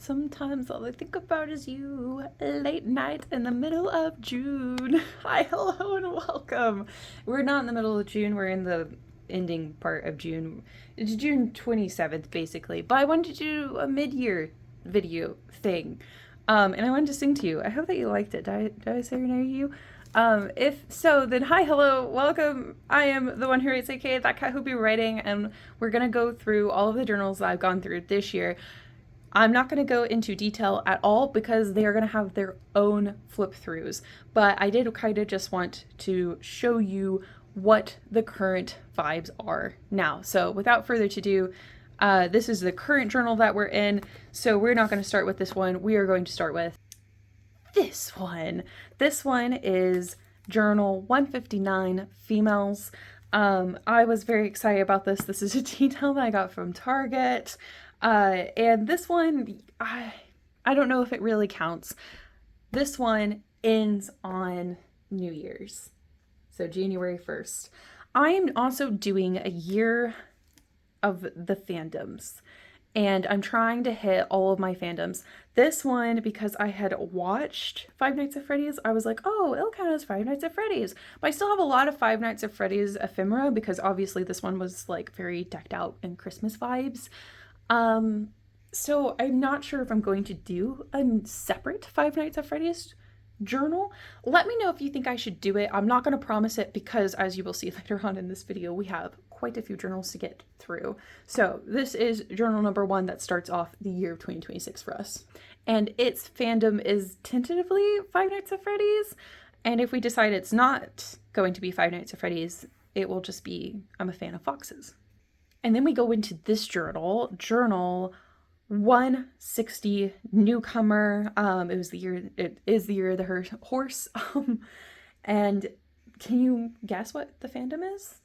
Sometimes all I think about is you. Late night in the middle of June. Hi, hello, and welcome. We're not in the middle of June, we're in the ending part of June. It's June 27th, basically. But I wanted to do a mid-year video thing. And I wanted to sing to you. I hope that you liked it. Did I serenade you? If so, then hi, hello, welcome. I am the one who writes, aka ThatKatWhoBeWriting, and we're gonna go through all of the journals that I've gone through this year. I'm not going to go into detail at all because they are going to have their own flip throughs, but I did kind of just want to show you what the current vibes are now. So without further ado, this is the current journal that we're in. So we're not going to start with this one. We are going to start with this one. This one is journal 159 females. I was very excited about this. This is a detail that I got from Target. And this one, I don't know if it really counts. This one ends on New Year's, so January 1st. I am also doing a year of the fandoms, and I'm trying to hit all of my fandoms. This one, because I had watched Five Nights at Freddy's, I was like, oh, it'll count as Five Nights at Freddy's. But I still have a lot of Five Nights at Freddy's ephemera, because obviously this one was like very decked out in Christmas vibes. So I'm not sure if I'm going to do a separate Five Nights at Freddy's journal. Let me know if you think I should do it. I'm not going to promise it because, as you will see later on in this video, we have quite a few journals to get through. So this is journal number 1 that starts off the year of 2026 for us. And its fandom is tentatively Five Nights at Freddy's. And if we decide it's not going to be Five Nights at Freddy's, it will just be, I'm a fan of foxes. And then we go into this journal, journal 160, newcomer. It is the year of the horse. And can you guess what the fandom is?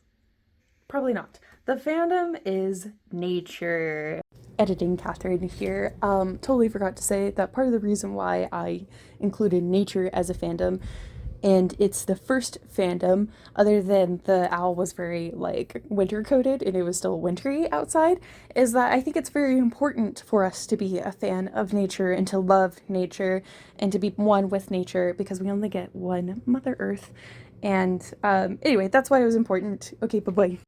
Probably not. The fandom is nature. Editing Catherine here. Totally forgot to say that part of the reason why I included nature as a fandom, and it's the first fandom, other than the owl was very like winter coated and it was still wintry outside, is that I think it's very important for us to be a fan of nature and to love nature and to be one with nature, because we only get one Mother Earth. And anyway, that's why it was important. Okay, bye-bye.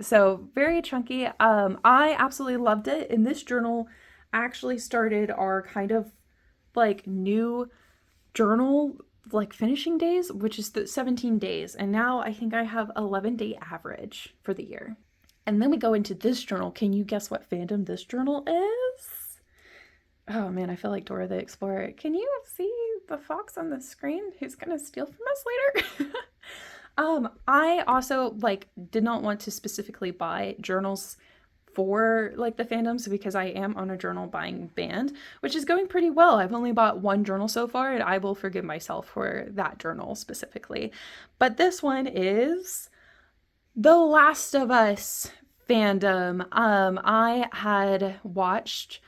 So very chunky. I absolutely loved it. And this journal actually started our kind of like new journal like finishing days, which is the 17 days, and now I think I have 11-day average for the year. And then we go into this journal. Can you guess what fandom this journal is? Oh man, I feel like Dora the Explorer. Can you see the fox on the screen who's gonna steal from us later? I also like did not want to specifically buy journals for like the fandoms because I am on a journal buying band, which is going pretty well. I've only bought one journal so far, and I will forgive myself for that journal specifically. But this one is The Last of Us fandom. I had watched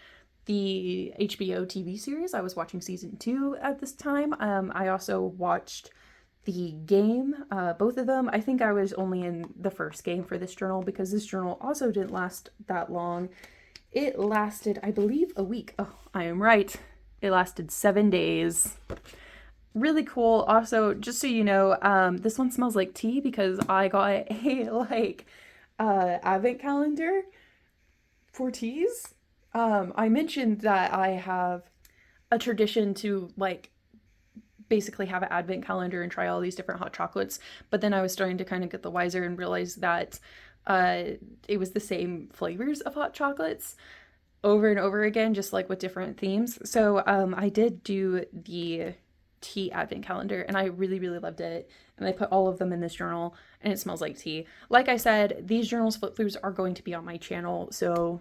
the HBO TV series. I was watching season 2 at this time. I also watched the game, both of them. I think I was only in the first game for this journal because this journal also didn't last that long. It lasted, I believe, a week. Oh, I am right. It lasted 7 days. Really cool. Also, just so you know, this one smells like tea because I got a advent calendar for teas. I mentioned that I have a tradition to like basically have an advent calendar and try all these different hot chocolates, but then I was starting to kind of get the wiser and realize that it was the same flavors of hot chocolates over and over again, just like with different themes. So I did do the tea advent calendar and I really loved it, and I put all of them in this journal and it smells like tea. Like I said, these journals flip throughs are going to be on my channel, so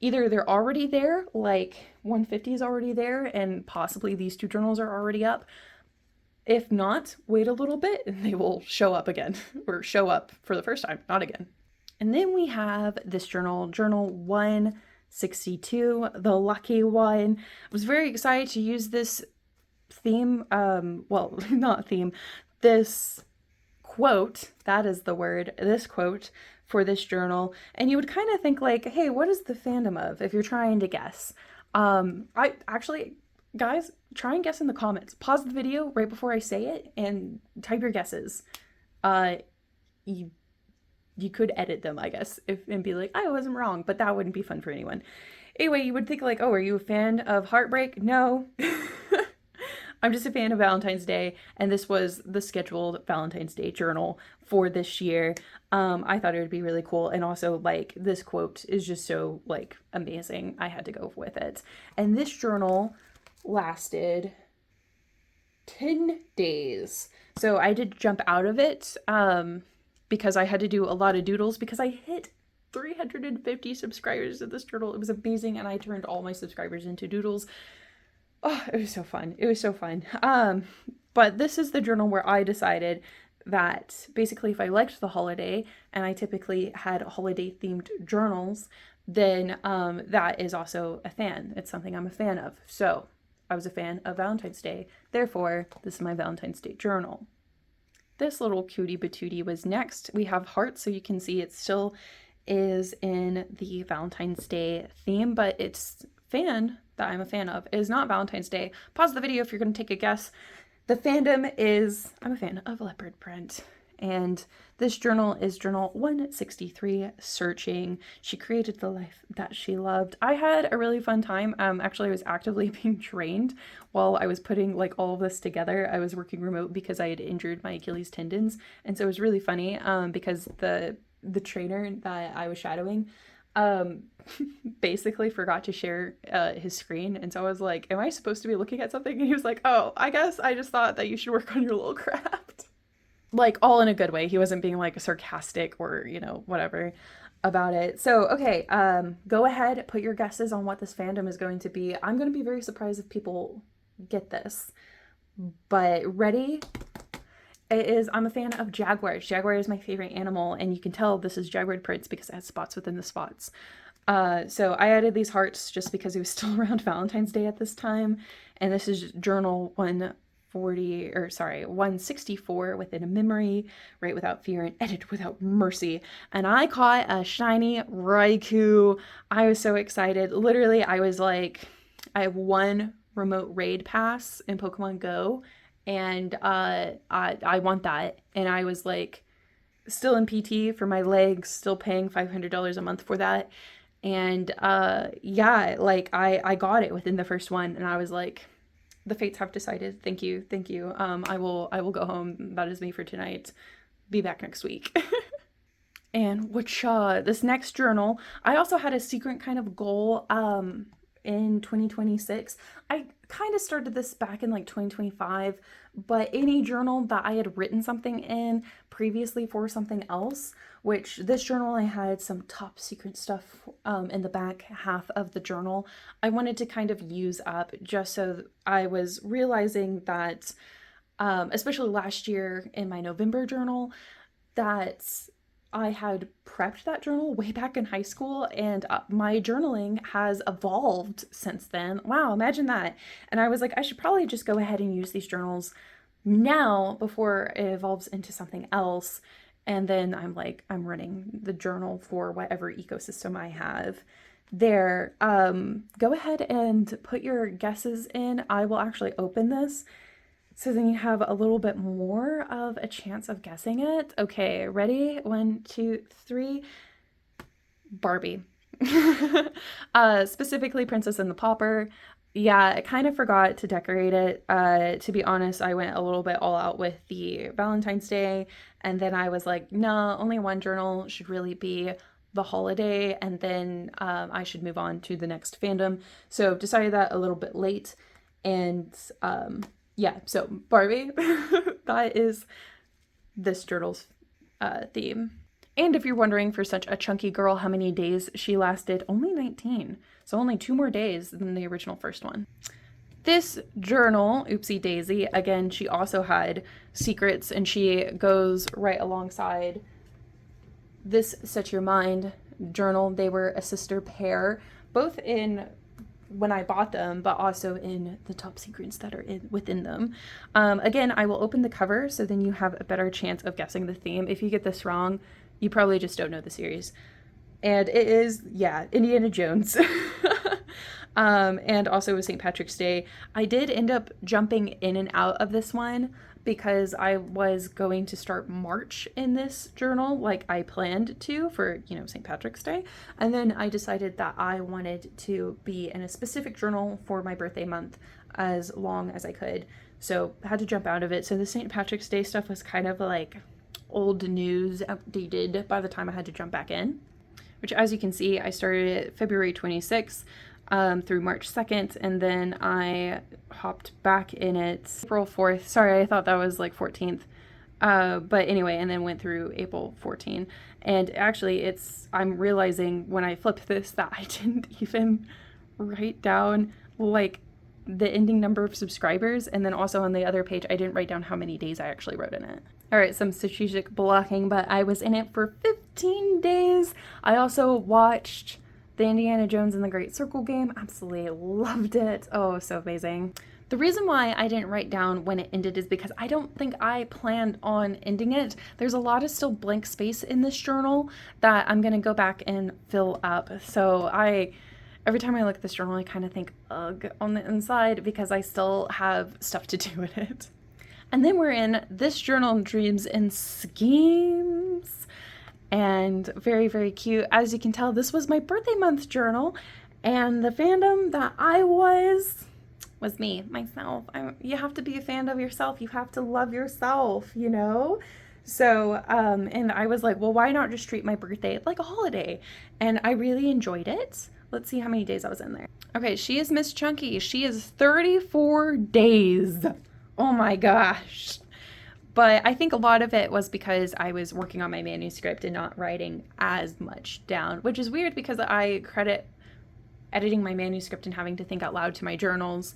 either they're already there, like 150 is already there, and possibly these 2 journals are already up. If not, wait a little bit and they will show up again, or show up for the first time, not again. And then we have this journal, journal 162, the lucky one. I was very excited to use this theme, well, not theme, this quote, that is the word, this quote for this journal. And you would kind of think like, hey, what is the fandom of if you're trying to guess? I actually, guys, try and guess in the comments. Pause the video right before I say it and type your guesses. You you could edit them, I guess, and be like, I wasn't wrong, but that wouldn't be fun for anyone. Anyway, you would think like, oh, are you a fan of heartbreak? No. I'm just a fan of Valentine's Day, and this was the scheduled Valentine's Day journal for this year. I thought it would be really cool, and also like this quote is just so like amazing. I had to go with it. And this journal lasted 10 days. So I did jump out of it because I had to do a lot of doodles because I hit 350 subscribers of this journal. It was amazing, and I turned all my subscribers into doodles. Oh, it was so fun. It was so fun. But this is the journal where I decided that basically if I liked the holiday, and I typically had holiday themed journals, then that is also a fan. It's something I'm a fan of. So I was a fan of Valentine's Day. Therefore, this is my Valentine's Day journal. This little cutie patootie was next. We have hearts, so you can see it still is in the Valentine's Day theme, but it's fan that I'm a fan of is not Valentine's Day. Pause the video if you're going to take a guess. The fandom is, I'm a fan of leopard print. And this journal is journal 163, Searching. She created the life that she loved. I had a really fun time. Actually, I was actively being trained while I was putting like all of this together. I was working remote because I had injured my Achilles tendons. And so it was really funny because the trainer that I was shadowing basically forgot to share his screen, and so I was like, am I supposed to be looking at something? And he was like, oh, I guess I just thought that you should work on your little craft. Like, all in a good way. He wasn't being like sarcastic or, you know, whatever about it. So okay, go ahead, put your guesses on what this fandom is going to be. I'm going to be very surprised if people get this, but ready? It is, I'm a fan of jaguars. Jaguar is my favorite animal, and you can tell this is jaguar prints because it has spots within the spots. So I added these hearts just because it was still around Valentine's Day at this time, and this is journal 164, Within a Memory, Write Without Fear and Edit Without Mercy. And I caught a shiny Raikou. I was so excited. Literally, I was like, I have one remote raid pass in Pokemon Go, and I want that. And I was like still in PT for my legs, still paying $500 a month for that. And yeah, like I got it within the first one, and I was like, the fates have decided. Thank you. I will go home. That is me for tonight. Be back next week. And this next journal, I also had a secret kind of goal in 2026. I kind of started this back in like 2025, but any journal that I had written something in previously for something else, which this journal I had some top secret stuff in the back half of the journal, I wanted to kind of use up, just so I was realizing that, especially last year in my November journal, that I had prepped that journal way back in high school, and my journaling has evolved since then. Wow, imagine that. And I was like, I should probably just go ahead and use these journals now before it evolves into something else. And then I'm like, I'm running the journal for whatever ecosystem I have there. Go ahead and put your guesses in. I will actually open this, so then you have a little bit more of a chance of guessing it. Okay, ready? 1, 2, 3. Barbie. Specifically Princess and the Pauper. Yeah, I kind of forgot to decorate it. To be honest, I went a little bit all out with the Valentine's Day, and then I was like, no, only one journal should really be the holiday, and then I should move on to the next fandom. So decided that a little bit late, and yeah, so Barbie, that is this journal's theme. And if you're wondering, for such a chunky girl, how many days she lasted, only 19. So only 2 more days than the original first one. This journal, Oopsie Daisy, again, she also had secrets, and she goes right alongside this Set Your Mind journal. They were a sister pair, both in when I bought them, but also in the top secrets that are within them. Again, I will open the cover, so then you have a better chance of guessing the theme. If you get this wrong, you probably just don't know the series. And it is, yeah, Indiana Jones. And also with St. Patrick's Day. I did end up jumping in and out of this one because I was going to start March in this journal like I planned to for, St. Patrick's Day. And then I decided that I wanted to be in a specific journal for my birthday month as long as I could. So I had to jump out of it. So the St. Patrick's Day stuff was kind of like old news, outdated by the time I had to jump back in. Which, as you can see, I started it February 26th through March 2nd, and then I hopped back in it April 4th. Sorry, I thought that was like 14th. But anyway, and then went through April 14. And actually, I'm realizing when I flipped this that I didn't even write down like the ending number of subscribers, and then also on the other page I didn't write down how many days I actually wrote in it. All right, some strategic blocking, but I was in it for 15 days. I also watched the Indiana Jones and the Great Circle game. Absolutely loved it. Oh, so amazing. The reason why I didn't write down when it ended is because I don't think I planned on ending it. There's a lot of still blank space in this journal that I'm gonna go back and fill up. So every time I look at this journal, I kind of think, ugh, on the inside, because I still have stuff to do with it. And then we're in this journal, Dreams and Schemes. And very, very cute. As you can tell, this was my birthday month journal. And the fandom that I was me, myself. You have to be a fan of yourself. You have to love yourself, So, and I was like, well, why not just treat my birthday like a holiday? And I really enjoyed it. Let's see how many days I was in there. Okay, she is Miss Chunky. She is 34 days. Oh my gosh. But I think a lot of it was because I was working on my manuscript and not writing as much down, which is weird because I credit editing my manuscript and having to think out loud to my journals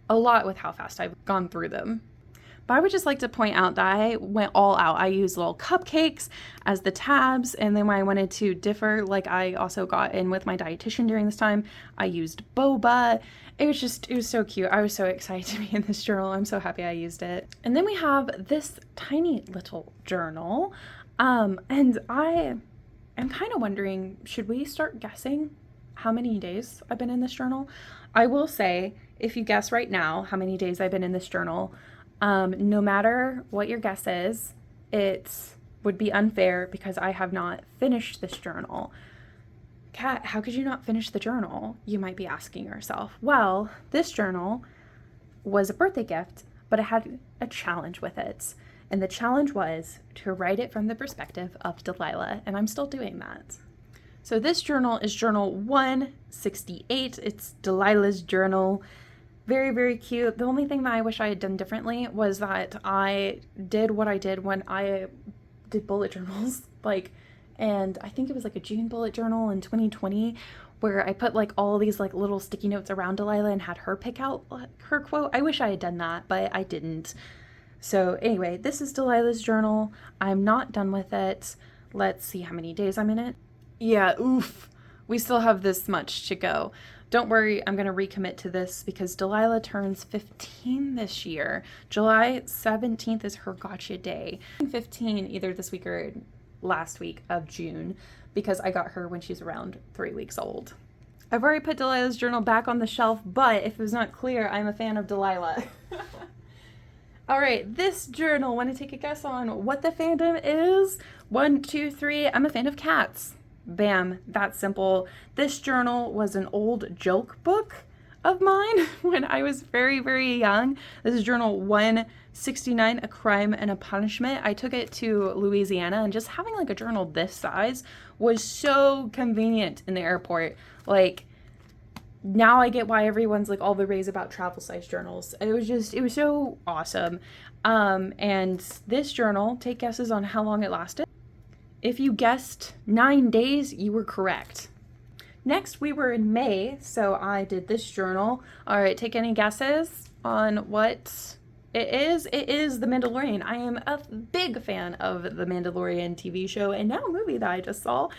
a lot with how fast I've gone through them. But I would just like to point out that I went all out. I used little cupcakes as the tabs, and then when I wanted to differ, like I also got in with my dietitian during this time, I used boba. It was so cute. I was so excited to be in this journal. I'm so happy I used it. And then we have this tiny little journal, and I am kind of wondering, should we start guessing how many days I've been in this journal? I will say, if you guess right now how many days I've been in this journal, no matter what your guess is, it would be unfair because I have not finished this journal. Kat, how could you not finish the journal? You might be asking yourself. Well, this journal was a birthday gift, but it had a challenge with it. And the challenge was to write it from the perspective of Delilah, and I'm still doing that. So this journal is journal 168. It's Delilah's journal. Very, very cute. The only thing that I wish I had done differently was that I did what I did when I did bullet journals, and I think it was like a June bullet journal in 2020 where I put like all these like little sticky notes around Delilah and had her pick out her quote. I wish I had done that, but I didn't. So anyway, this is Delilah's journal. I'm not done with it. Let's see how many days I'm in it. Yeah, oof. We still have this much to go. Don't worry, I'm going to recommit to this because Delilah turns 15 this year. July 17th is her gotcha day. 15 either this week or last week of June because I got her when she's around 3 weeks old. I've already put Delilah's journal back on the shelf, but if it was not clear, I'm a fan of Delilah. All right, this journal, want to take a guess on what the fandom is? 1, 2, 3, I'm a fan of cats. Bam, that's simple. This journal was an old joke book of mine when I was very, very young. This is journal 169, A Crime and a Punishment. I took it to Louisiana, and just having like a journal this size was so convenient in the airport. Like, now I get why everyone's like all the raves about travel size journals. It was so awesome. And this journal, take guesses on how long it lasted. If you guessed 9 days, you were correct. Next, we were in May, so I did this journal. All right, take any guesses on what it is? It is The Mandalorian. I am a big fan of The Mandalorian TV show and now movie that I just saw.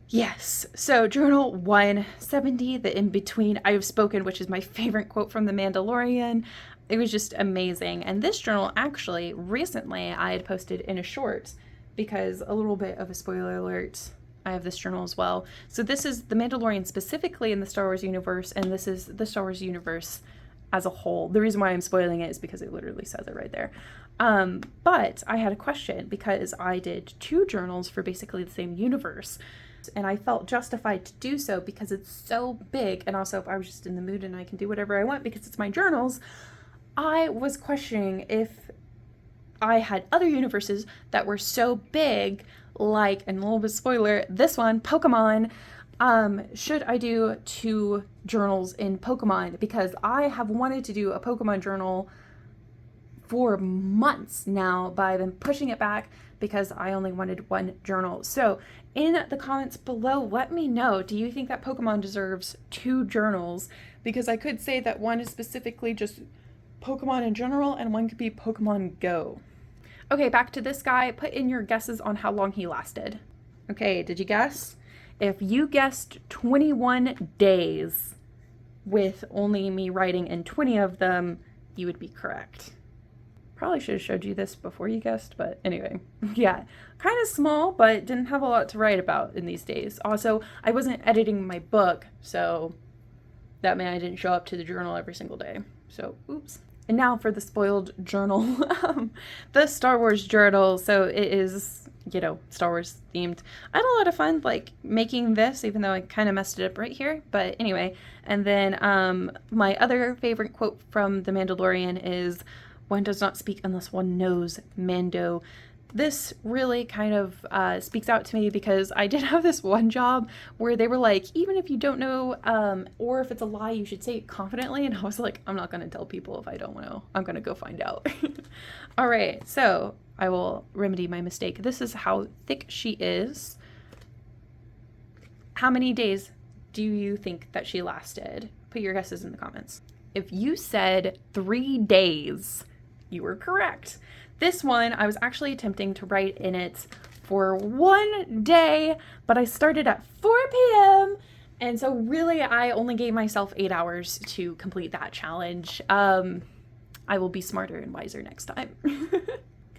Yes, so journal 170, the in-between I have spoken, which is my favorite quote from The Mandalorian. It was just amazing. And this journal, actually, recently I had posted in a short because a little bit of a spoiler alert, I have this journal as well. So this is The Mandalorian specifically in the Star Wars universe, and this is the Star Wars universe as a whole. The reason why I'm spoiling it is because it literally says it right there. But I had a question because I did 2 journals for basically the same universe, and I felt justified to do so because it's so big, and also if I was just in the mood and I can do whatever I want because it's my journals. I was questioning if I had other universes that were so big, like, and a little bit spoiler, this one, Pokemon, should I do 2 journals in Pokemon? Because I have wanted to do a Pokemon journal for months now, but I've been pushing it back because I only wanted 1 journal. So in the comments below, let me know, do you think that Pokemon deserves 2 journals? Because I could say that one is specifically just Pokemon in general, and one could be Pokemon Go. Okay, back to this guy. Put in your guesses on how long he lasted. Okay, did you guess? If you guessed 21 days with only me writing in 20 of them, you would be correct. Probably should have showed you this before you guessed, but anyway. Yeah, kind of small, but didn't have a lot to write about in these days. Also, I wasn't editing my book, so that meant I didn't show up to the journal every single day. So, oops. And now for the spoiled journal, the Star Wars journal. So it is, you know, Star Wars themed. I had a lot of fun, like, making this, even though I kind of messed it up right here. But anyway, and then my other favorite quote from The Mandalorian is, "One does not speak unless one knows Mando." This really kind of speaks out to me because I did have this one job where they were like, even if you don't know, or if it's a lie, you should say it confidently. And I was like, I'm not going to tell people if I don't know. I'm going to go find out. All right, so I will remedy my mistake. This is how thick she is. How many days do you think that she lasted? Put your guesses in the comments. If you said 3 days, you were correct. This one, I was actually attempting to write in it for 1 day, but I started at 4 p.m. And so really, I only gave myself 8 hours to complete that challenge. I will be smarter and wiser next time.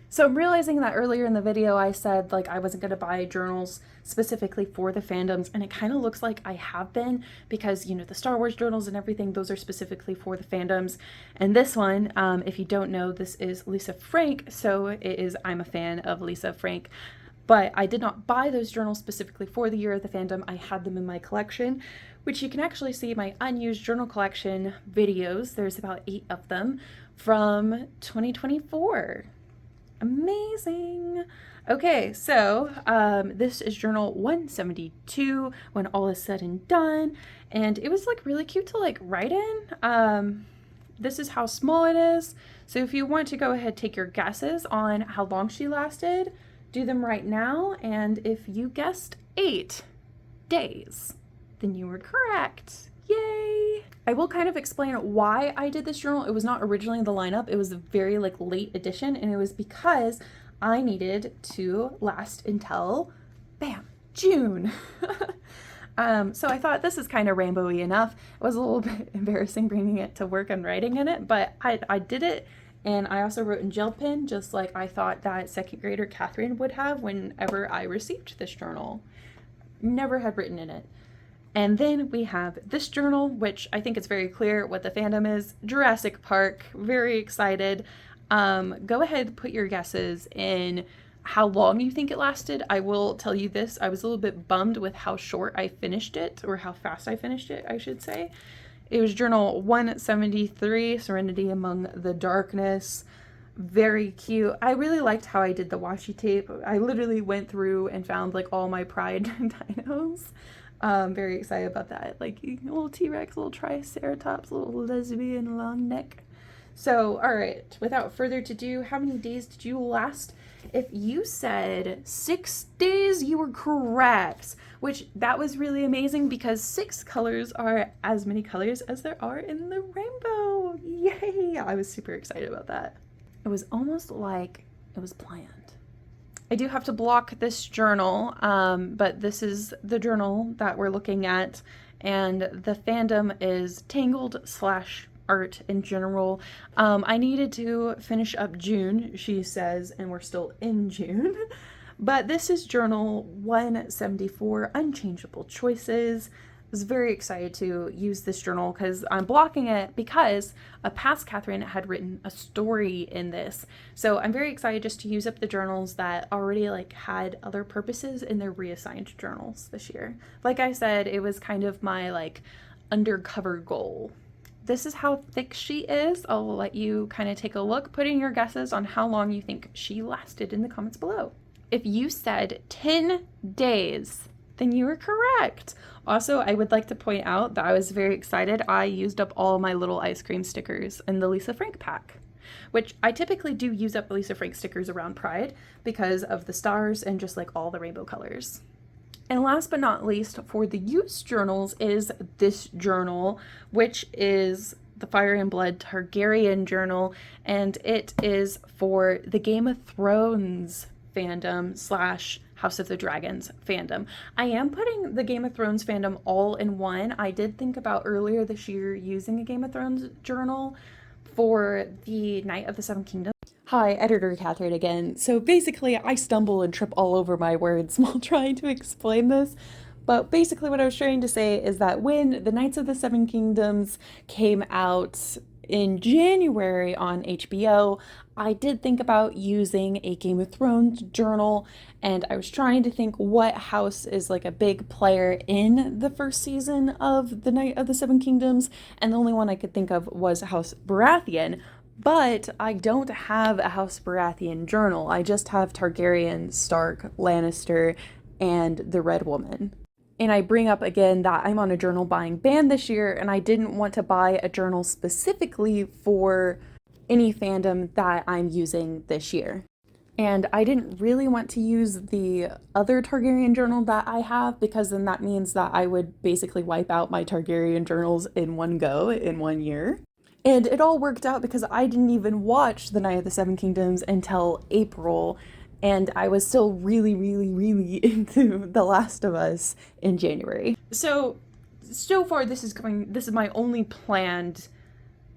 So I'm realizing that earlier in the video I said like I wasn't going to buy journals specifically for the fandoms, and it kind of looks like I have been because, you know, the Star Wars journals and everything, those are specifically for the fandoms. And this one, if you don't know, this is Lisa Frank, so it is I'm a fan of Lisa Frank. But I did not buy those journals specifically for the Year of the Fandom. I had them in my collection, which you can actually see my unused journal collection videos. There's about 8 of them from 2024. Amazing. Okay, so this is journal 172 when all is said and done, and it was like really cute to like write in. This is how small it is. So if you want to go ahead, take your guesses on how long she lasted, do them right now, and if you guessed 8 days, then you were correct. Yay! I will kind of explain why I did this journal. It was not originally in the lineup. It was a very like late edition, and it was because I needed to last until, bam, June. So I thought this is kind of rainbowy enough. It was a little bit embarrassing bringing it to work and writing in it, but I did it. And I also wrote in gel pen, just like I thought that 2nd grader Catherine would have whenever I received this journal. Never had written in it. And then we have this journal, which I think it's very clear what the fandom is. Jurassic Park, very excited. Go ahead, put your guesses in how long you think it lasted. I will tell you this, I was a little bit bummed with how short I finished it, or how fast I finished it, I should say. It was journal 173, Serenity Among the Darkness. Very cute. I really liked how I did the washi tape. I literally went through and found like all my Pride dinos. Very excited about that. Like a little T-Rex, little Triceratops, little lesbian long neck. So, all right, without further ado, how many days did you last? If you said 6 days, you were correct, which that was really amazing because 6 colors are as many colors as there are in the rainbow. Yay! I was super excited about that. It was almost like it was planned. I do have to block this journal, but this is the journal that we're looking at, and the fandom is Tangled/art in general. I needed to finish up June, she says, and we're still in June. But this is journal 174, Unchangeable Choices. I was very excited to use this journal because I'm blocking it because a past Catherine had written a story in this. So I'm very excited just to use up the journals that already like had other purposes in their reassigned journals this year. Like I said, it was kind of my like undercover goal. This is how thick she is. I'll let you kind of take a look, put in your guesses on how long you think she lasted in the comments below. If you said 10 days, then you were correct. Also, I would like to point out that I was very excited. I used up all my little ice cream stickers in the Lisa Frank pack, which I typically do use up Lisa Frank stickers around Pride because of the stars and just like all the rainbow colors. And last but not least, for the use journals is this journal, which is the Fire and Blood Targaryen journal, and it is for the Game of Thrones fandom slash House of the Dragons fandom. I am putting the Game of Thrones fandom all in one. I did think about earlier this year using a Game of Thrones journal for the Night of the Seven Kingdoms. Hi, editor Catherine again. So basically, I stumble and trip all over my words while trying to explain this. But basically what I was trying to say is that when the Knights of the Seven Kingdoms came out in January on HBO, I did think about using a Game of Thrones journal, and I was trying to think what house is like a big player in the first season of the Night of the Seven Kingdoms, and the only one I could think of was House Baratheon. But I don't have a House Baratheon journal. I just have Targaryen, Stark, Lannister, and the Red Woman. And I bring up again that I'm on a journal buying ban this year, and I didn't want to buy a journal specifically for any fandom that I'm using this year. And I didn't really want to use the other Targaryen journal that I have, because then that means that I would basically wipe out my Targaryen journals in one go in 1 year. And it all worked out because I didn't even watch The Night of the Seven Kingdoms until April, and I was still really, really, really into The Last of Us in January. So far this is my only planned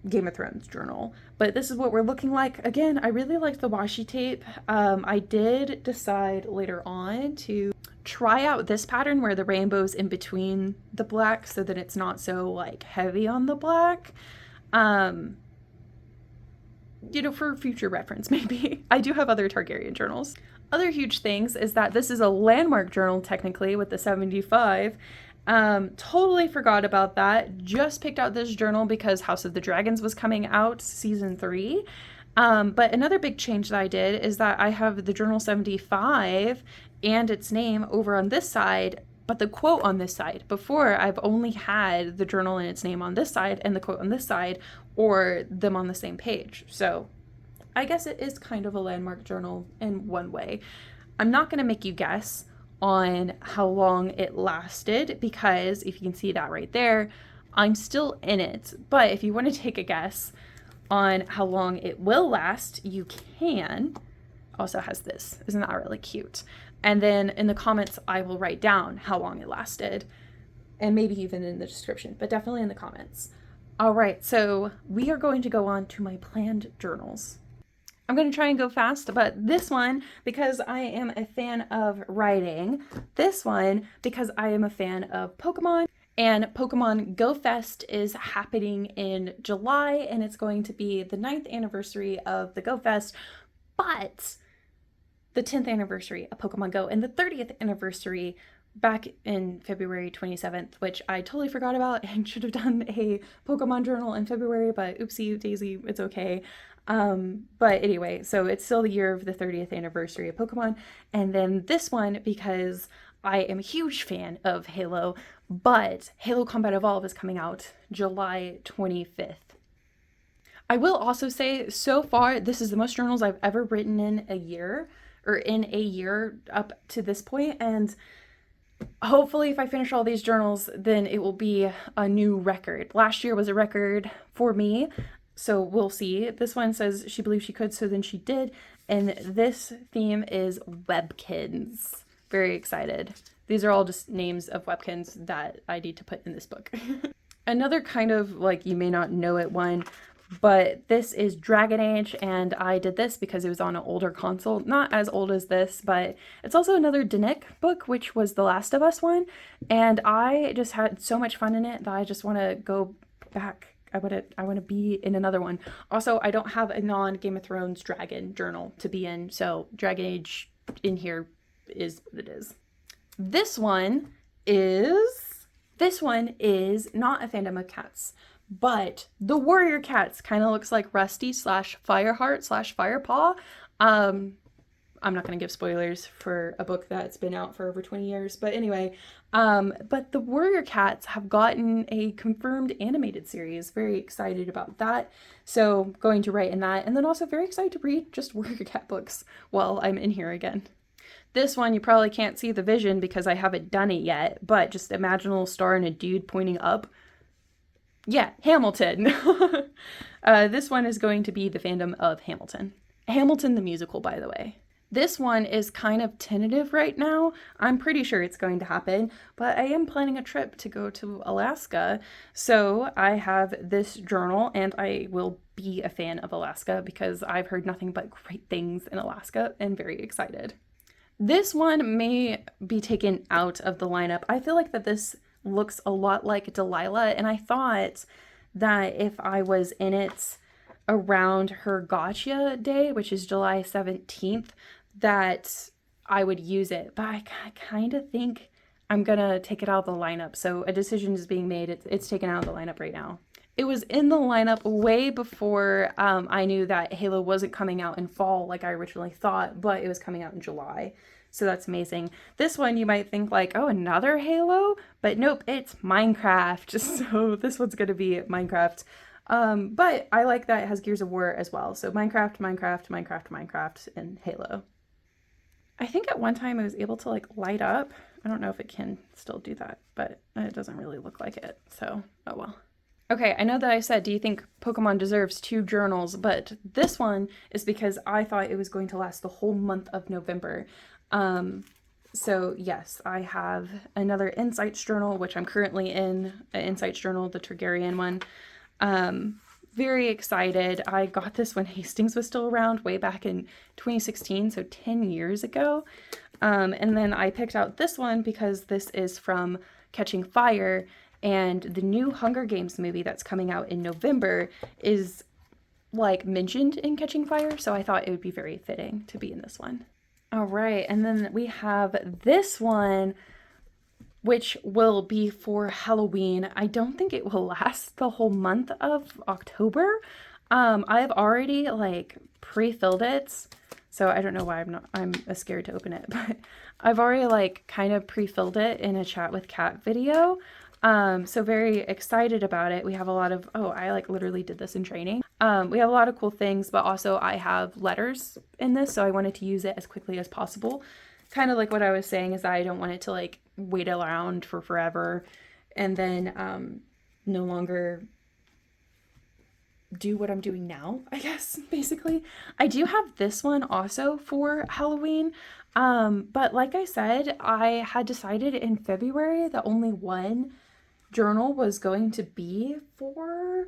Game of Thrones journal, but this is what we're looking like. Again, I really like the washi tape. I did decide later on to try out this pattern where the rainbow's in between the black so that it's not so like heavy on the black. You know, for future reference, maybe. I do have other Targaryen journals. Other huge things is that this is a landmark journal, technically, with the 75. Totally forgot about that. Just picked out this journal because House of the Dragons was coming out, season 3. But another big change that I did is that I have the journal 75 and its name over on this side, but the quote on this side. Before, I've only had the journal and its name on this side and the quote on this side, or them on the same page. So I guess it is kind of a landmark journal in one way. I'm not going to make you guess on how long it lasted, because if you can see that right there, I'm still in it. But if you want to take a guess on how long it will last, you can. Also has this. Isn't that really cute? And then in the comments, I will write down how long it lasted, and maybe even in the description, but definitely in the comments. All right, so we are going to go on to my planned journals. I'm going to try and go fast, but this one, because I am a fan of writing, this one, because I am a fan of Pokemon, and Pokemon Go Fest is happening in July, and it's going to be the 9th anniversary of the Go Fest, but the 10th anniversary of Pokemon Go and the 30th anniversary back in February 27th, which I totally forgot about and should have done a Pokemon journal in February, but oopsie daisy, it's okay. But anyway, so it's still the year of the 30th anniversary of Pokemon. And then this one, because I am a huge fan of Halo, but Halo Combat Evolve is coming out July 25th. I will also say, so far, this is the most journals I've ever written in a year up to this point, and hopefully if I finish all these journals, then it will be a new record. Last year was a record for me, so we'll see. This one says she believed she could, so then she did, and this theme is Webkins. Very excited. These are all just names of Webkins that I need to put in this book. Another kind of, like, you may not know it one, but this is Dragon Age, and I did this because it was on an older console, not as old as this, but it's also another Denick book, which was the Last of Us one, and I just had so much fun in it that I just want to go back. I want to be in another one. Also, I don't have a non-Game of Thrones dragon journal to be in, so Dragon Age in here is what it is. This one is not a fandom of cats, but the warrior cats kind of looks like Rusty / Fireheart / Firepaw. I'm not going to give spoilers for a book that's been out for over 20 years, but anyway, but the warrior cats have gotten a confirmed animated series. Very excited about that. So going to write in that, and then also very excited to read just warrior cat books while I'm in here again. This one, you probably can't see the vision because I haven't done it yet, but just imagine a little star and a dude pointing up. Yeah, Hamilton. This one is going to be the fandom of Hamilton. Hamilton the musical, by the way. This one is kind of tentative right now. I'm pretty sure it's going to happen, but I am planning a trip to go to Alaska. So I have this journal, and I will be a fan of Alaska because I've heard nothing but great things in Alaska and very excited. This one may be taken out of the lineup. I feel like that this looks a lot like Delilah, and I thought that if I was in it around her gotcha day, which is July 17th, that I would use it. But I kind of think I'm gonna take it out of the lineup. So a decision is being made. It's taken out of the lineup right now. It was in the lineup way before I knew that Halo wasn't coming out in fall like I originally thought, but it was coming out in July. So that's amazing. This one you might think like, oh, another Halo? But nope, it's Minecraft. So this one's going to be Minecraft. But I like that it has Gears of War as well. So Minecraft, Minecraft, Minecraft, Minecraft, and Halo. I think at one time I was able to like light up. I don't know if it can still do that, but it doesn't really look like it. So, oh well. Okay, I know that I said, do you think Pokemon deserves 2 journals? But this one is because I thought it was going to last the whole month of November. So yes, I have another Insights journal, which I'm currently in, an Insights journal, the Targaryen one. Very excited. I got this when Hastings was still around way back in 2016, so 10 years ago. And then I picked out this one because this is from Catching Fire, and the new Hunger Games movie that's coming out in November is like mentioned in Catching Fire, so I thought it would be very fitting to be in this one. All right, and then we have this one, which will be for Halloween. I don't think it will last the whole month of October. I've already like pre-filled it, so I don't know why I'm scared to open it, but I've already like kind of pre-filled it in a chat with Kat video. So very excited about it. We have a lot of, I like literally did this in training. We have a lot of cool things, but also I have letters in this, so I wanted to use it as quickly as possible. Kind of like what I was saying is that I don't want it to like wait around for forever and then no longer do what I'm doing now, I guess, basically. I do have this one also for Halloween, but like I said, I had decided in February that only one journal was going to be for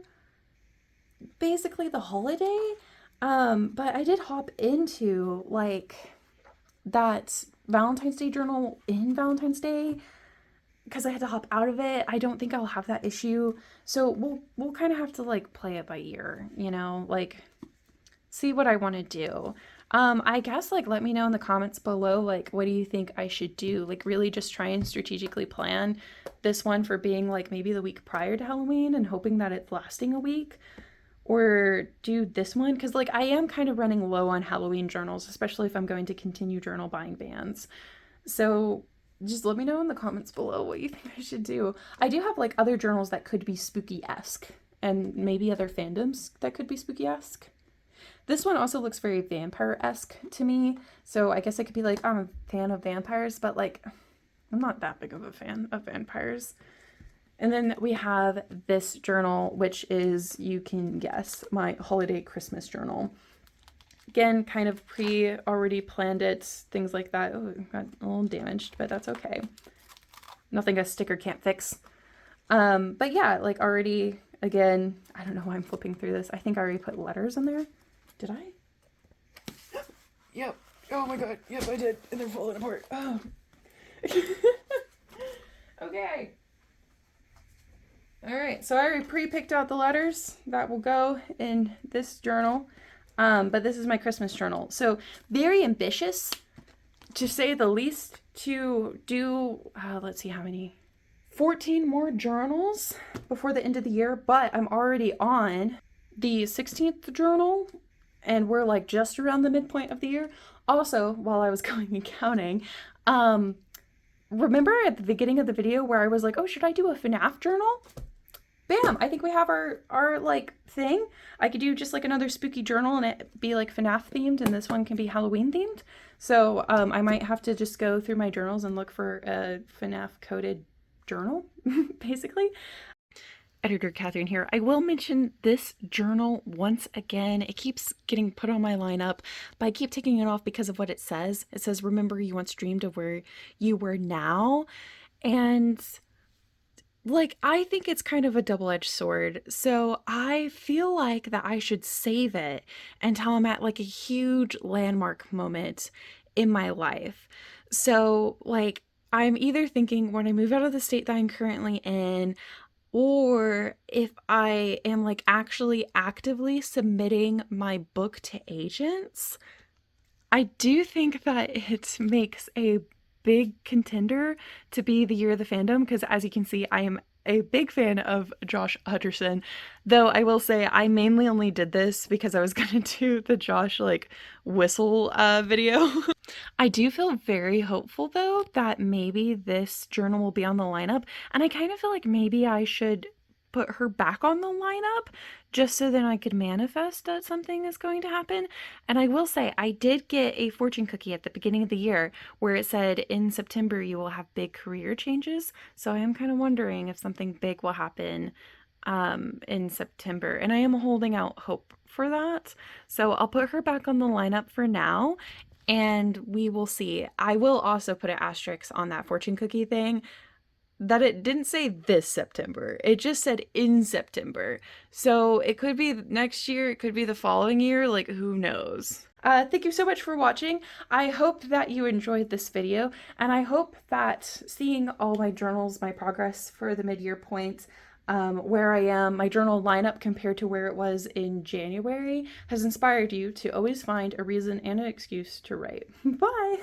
basically the holiday, but I did hop into like that Valentine's Day journal in Valentine's Day because I had to hop out of it. I don't think I'll have that issue, so we'll kind of have to like play it by ear, you know, like see what I want to do. I guess like let me know in the comments below, like what do you think I should do? Like really just try and strategically plan this one for being like maybe the week prior to Halloween and hoping that it's lasting a week, or do this one because like I am kind of running low on Halloween journals, especially if I'm going to continue journal buying bans. So just let me know in the comments below what you think I should do. I do have like other journals that could be spooky-esque and maybe other fandoms that could be spooky-esque. This one also looks very vampire-esque to me, so I guess I could be like, I'm a fan of vampires, but like, I'm not that big of a fan of vampires. And then we have this journal, which is, you can guess, my holiday Christmas journal. Again, kind of already planned it, things like that. Oh, it got a little damaged, but that's okay. Nothing a sticker can't fix. But yeah, like already Again, I don't know why I'm flipping through this. I think I already put letters in there. Did I? Yep. Oh my god. Yep, I did. And they're falling apart. Oh. Okay. All right. So I already pre-picked out the letters that will go in this journal. But this is my Christmas journal. So very ambitious, to say the least, to do, let's see how many, 14 more journals before the end of the year. But I'm already on the 16th journal, and we're like just around the midpoint of the year. Also, while I was going and counting, remember at the beginning of the video where I was like, oh, should I do a FNAF journal? Bam, I think we have our like thing. I could do just like another spooky journal and it be like FNAF themed, and this one can be Halloween themed. So I might have to just go through my journals and look for a FNAF coded journal, basically. Editor Catherine here. I will mention this journal once again. It keeps getting put on my lineup, but I keep taking it off because of what it says. It says, remember you once dreamed of where you were now. And like, I think it's kind of a double-edged sword. So I feel like that I should save it until I'm at like a huge landmark moment in my life. So like, I'm either thinking when I move out of the state that I'm currently in, or if I am like actually actively submitting my book to agents. I do think that it makes a big contender to be the year of the fandom, because as you can see, I am a big fan of Josh Hutcherson, though I will say I mainly only did this because I was gonna do the Josh like whistle video. I do feel very hopeful though that maybe this journal will be on the lineup, and I kind of feel like maybe I should put her back on the lineup just so then I could manifest that something is going to happen. And I will say I did get a fortune cookie at the beginning of the year where it said in September you will have big career changes. So I am kind of wondering if something big will happen in September, and I am holding out hope for that. So I'll put her back on the lineup for now, and we will see. I will also put an asterisk on that fortune cookie thing that it didn't say this September. It just said in September. So it could be next year, it could be the following year, like who knows. Thank you so much for watching. I hope that you enjoyed this video, and I hope that seeing all my journals, my progress for the mid-year point, where I am, my journal lineup compared to where it was in January, has inspired you to always find a reason and an excuse to write. Bye!